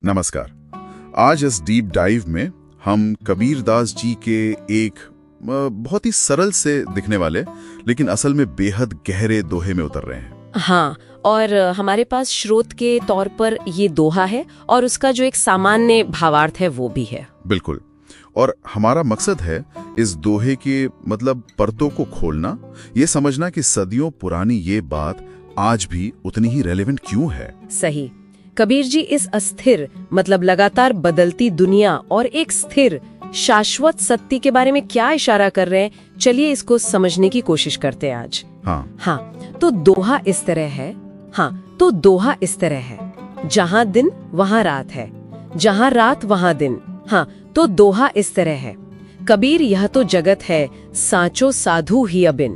नमस्कार। आज इस डीप डाइव में हम कबीर दास जी के एक बहुत ही सरल से दिखने वाले लेकिन असल में बेहद गहरे दोहे में उतर रहे हैं। हाँ, और हमारे पास स्रोत के तौर पर ये दोहा है और उसका जो एक सामान्य भावार्थ है वो भी है। बिल्कुल। और हमारा मकसद है इस दोहे के परतों को खोलना, ये समझना कि सदियों पुरानी ये बात आज भी उतनी ही रेलेवेंट क्यों है। सही। कबीर जी इस अस्थिर लगातार बदलती दुनिया और एक स्थिर शाश्वत सत्य के बारे में क्या इशारा कर रहे हैं, चलिए इसको समझने की कोशिश करते हैं आज। हाँ, तो दोहा इस तरह है, जहाँ दिन वहाँ रात है, जहाँ रात वहाँ दिन। हाँ, तो दोहा इस तरह है, कबीर यह तो जगत है, सांचो साधु ही अबिन।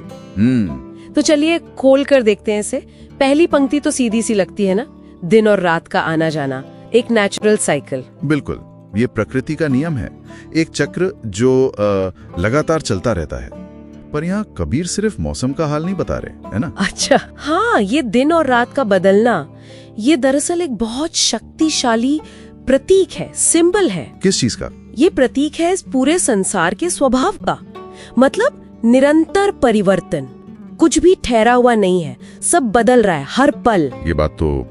तो चलिए खोल कर देखते हैं इसे। पहली पंक्ति तो सीधी सी लगती है ना, दिन और रात का आना जाना, एक नेचुरल साइकिल। बिल्कुल, ये प्रकृति का नियम है, एक चक्र जो लगातार चलता रहता है। पर यहाँ कबीर सिर्फ मौसम का हाल नहीं बता रहे, है ना? अच्छा, हाँ, ये दिन और रात का बदलना, ये दरअसल एक बहुत शक्तिशाली प्रतीक है, सिंबल है। किस चीज का? ये प्रतीक है इस पूरे संसार के स्वभाव का, निरंतर परिवर्तन, कुछ भी ठहरा हुआ नहीं है, सब बदल रहा है हर पल। ये बात तो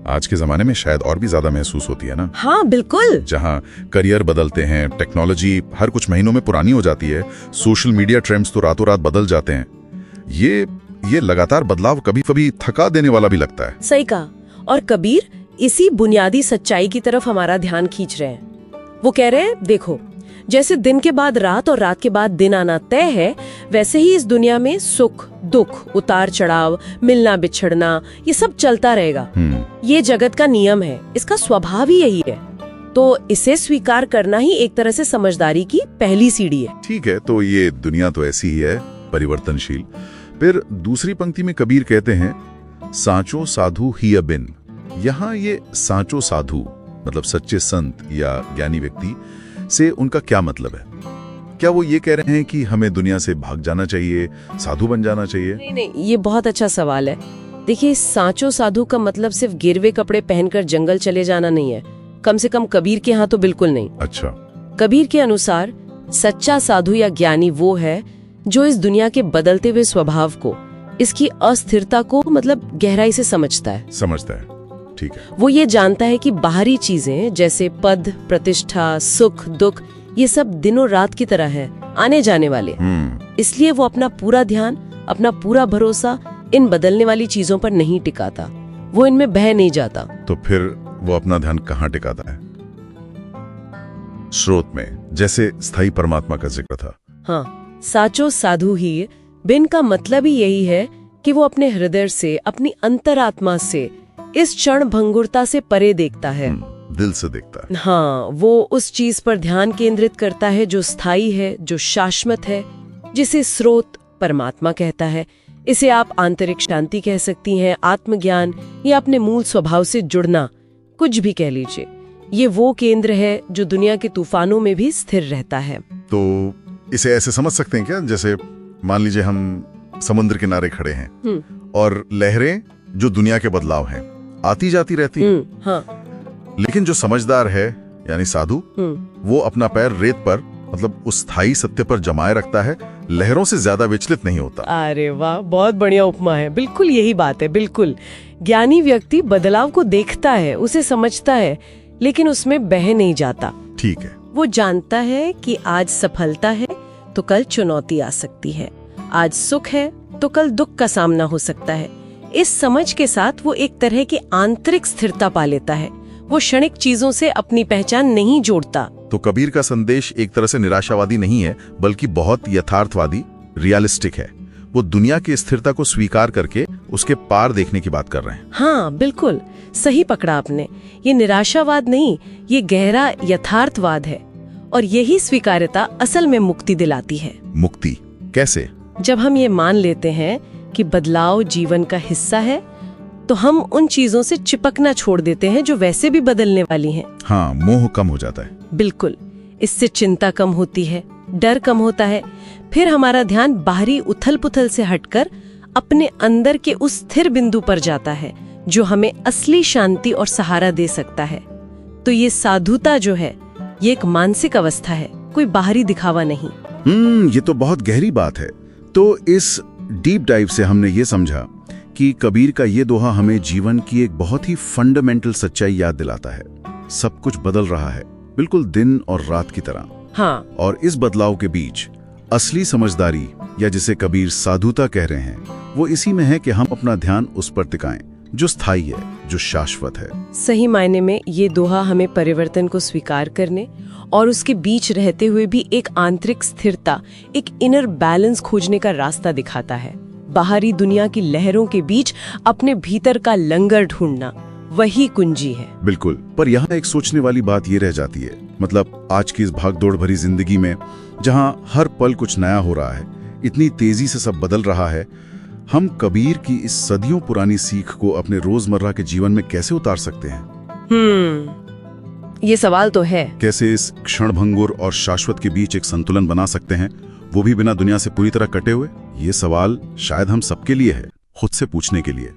आज के जमाने में शायद और भी ज्यादा महसूस होती है ना? हाँ बिल्कुल। जहाँ करियर बदलते हैं, टेक्नोलॉजी हर कुछ महीनों में पुरानी हो जाती है, सोशल मीडिया ट्रेंड्स तो रातों रात बदल जाते हैं। ये लगातार बदलाव कभी कभी थका देने वाला भी लगता है। सही कहा। और कबीर इसी बुनियादी सच्चाई की तरफ हमारा ध्यान खींच रहे हैं। वो कह रहे हैं, देखो, जैसे दिन के बाद रात और रात के बाद दिन आना तय है, वैसे ही इस दुनिया में सुख दुख, उतार चढ़ाव, मिलना बिछड़ना, ये सब चलता रहेगा। ये जगत का नियम है, इसका स्वभाव ही यही है। तो इसे स्वीकार करना ही एक तरह से समझदारी की पहली सीढ़ी है। ठीक है, तो ये दुनिया तो ऐसी ही है, परिवर्तनशील। फिर दूसरी पंक्ति में कबीर कहते हैं, सांचो साधु ही अबिन। यहाँ ये सांचो साधु सच्चे संत या ज्ञानी व्यक्ति से उनका क्या मतलब है? क्या वो ये कह रहे हैं कि हमें दुनिया से भाग जाना चाहिए, साधु बन जाना चाहिए? नहीं, ये बहुत अच्छा सवाल है। देखिए, सांचो साधु का मतलब सिर्फ गिरवे कपड़े पहनकर जंगल चले जाना नहीं है, कम से कम कबीर के यहाँ तो बिल्कुल नहीं। अच्छा। कबीर के अनुसार सच्चा साधु या ज्ञानी वो है जो इस दुनिया के बदलते हुए स्वभाव को, इसकी अस्थिरता को गहराई से समझता है। ठीक है। वो ये जानता है कि बाहरी चीजें जैसे पद, प्रतिष्ठा, सुख दुख, ये सब दिनों रात की तरह है, आने जाने वाले। इसलिए वो अपना पूरा ध्यान, अपना पूरा भरोसा इन बदलने वाली चीजों पर नहीं टिकाता, वो इनमें बह नहीं जाता। तो फिर वो अपना ध्यान कहाँ टिकाता है? स्रोत में, जैसे स्थायी परमात्मा का जिक्र था। हाँ, साचो साधु ही बिन का मतलब ही यही है कि वो अपने हृदय से, अपनी अंतरात्मा से, इस क्षण भंगुरता से परे देखता है, दिल से देखता है। हाँ, वो उस चीज पर ध्यान केंद्रित करता है जो स्थायी है, जो शाश्वत है, जिसे स्रोत परमात्मा कहता है। इसे आप आंतरिक शांति कह सकती हैं, आत्मज्ञान, या अपने मूल स्वभाव से जुड़ना, कुछ भी कह लीजिए। ये वो केंद्र है जो दुनिया के तूफानों में भी स्थिर रहता है। तो इसे ऐसे समझ सकते हैं क्या, जैसे मान लीजिए हम समुद्र किनारे खड़े हैं और लहरें जो दुनिया के बदलाव हैं आती जाती रहती हैं। हाँ। लेकिन जो समझदार है यानी साधु, वो अपना पैर रेत पर उस स्थायी सत्य पर जमाए रखता है, लहरों से ज्यादा विचलित नहीं होता। अरे वाह, बहुत बढ़िया उपमा है। बिल्कुल यही बात है। बिल्कुल, ज्ञानी व्यक्ति बदलाव को देखता है, उसे समझता है, लेकिन उसमें बह नहीं जाता। ठीक है। वो जानता है कि आज सफलता है तो कल चुनौती आ सकती है, आज सुख है तो कल दुख का सामना हो सकता है। इस समझ के साथ वो एक तरह की आंतरिक स्थिरता पा लेता है। वो क्षणिक चीजों से अपनी पहचान नहीं जोड़ता। तो कबीर का संदेश एक तरह से निराशावादी नहीं है, बल्कि बहुत यथार्थवादी, रियलिस्टिक है। वो दुनिया की स्थिरता को स्वीकार करके उसके पार देखने की बात कर रहे हैं। हाँ बिल्कुल, सही पकड़ा आपने। ये निराशावाद नहीं, ये गहरा यथार्थवाद है। और यही स्वीकार्यता असल में मुक्ति दिलाती है। मुक्ति कैसे? जब हम ये मान लेते हैं कि बदलाव जीवन का हिस्सा है, तो हम उन चीजों से चिपकना छोड़ देते हैं जो वैसे भी बदलने वाली हैं। हाँ, मोह कम हो जाता है। बिल्कुल, इससे चिंता कम होती है, डर कम होता है। फिर हमारा ध्यान बाहरी उथल पुथल से हटकर अपने अंदर के उस स्थिर बिंदु पर जाता है जो हमें असली शांति और सहारा दे सकता है। तो ये साधुता जो है ये एक मानसिक अवस्था है, कोई बाहरी दिखावा नहीं। ये तो बहुत गहरी बात है। तो इस डीप डाइव से हमने ये समझा कि कबीर का ये दोहा हमें जीवन की एक बहुत ही फंडामेंटल सच्चाई याद दिलाता है। सब कुछ बदल रहा है, बिल्कुल दिन और रात की तरह। हाँ, और इस बदलाव के बीच असली समझदारी, या जिसे कबीर साधुता कह रहे हैं, वो इसी में है कि हम अपना ध्यान उस पर टिकाएं जो स्थायी है, जो शाश्वत है। सही मायने में ये दोहा हमें परिवर्तन को स्वीकार करने और उसके बीच रहते हुए भी एक आंतरिक स्थिरता, एक इनर बैलेंस खोजने का रास्ता दिखाता है। बाहरी दुनिया की लहरों के बीच अपने भीतर का लंगर ढूंढना, वही कुंजी है। बिल्कुल। पर यहाँ एक सोचने वाली बात ये रह जाती है, मतलब आज की इस भागदौड़ भरी जिंदगी में जहाँ हर पल कुछ नया हो रहा है, इतनी तेजी से सब बदल रहा है, हम कबीर की इस सदियों पुरानी सीख को अपने रोजमर्रा के जीवन में कैसे उतार सकते हैं? ये सवाल तो है। कैसे इस क्षणभंगुर और शाश्वत के बीच एक संतुलन बना सकते हैं, वो भी बिना दुनिया से पूरी तरह कटे हुए? ये सवाल शायद हम सबके लिए है, खुद से पूछने के लिए।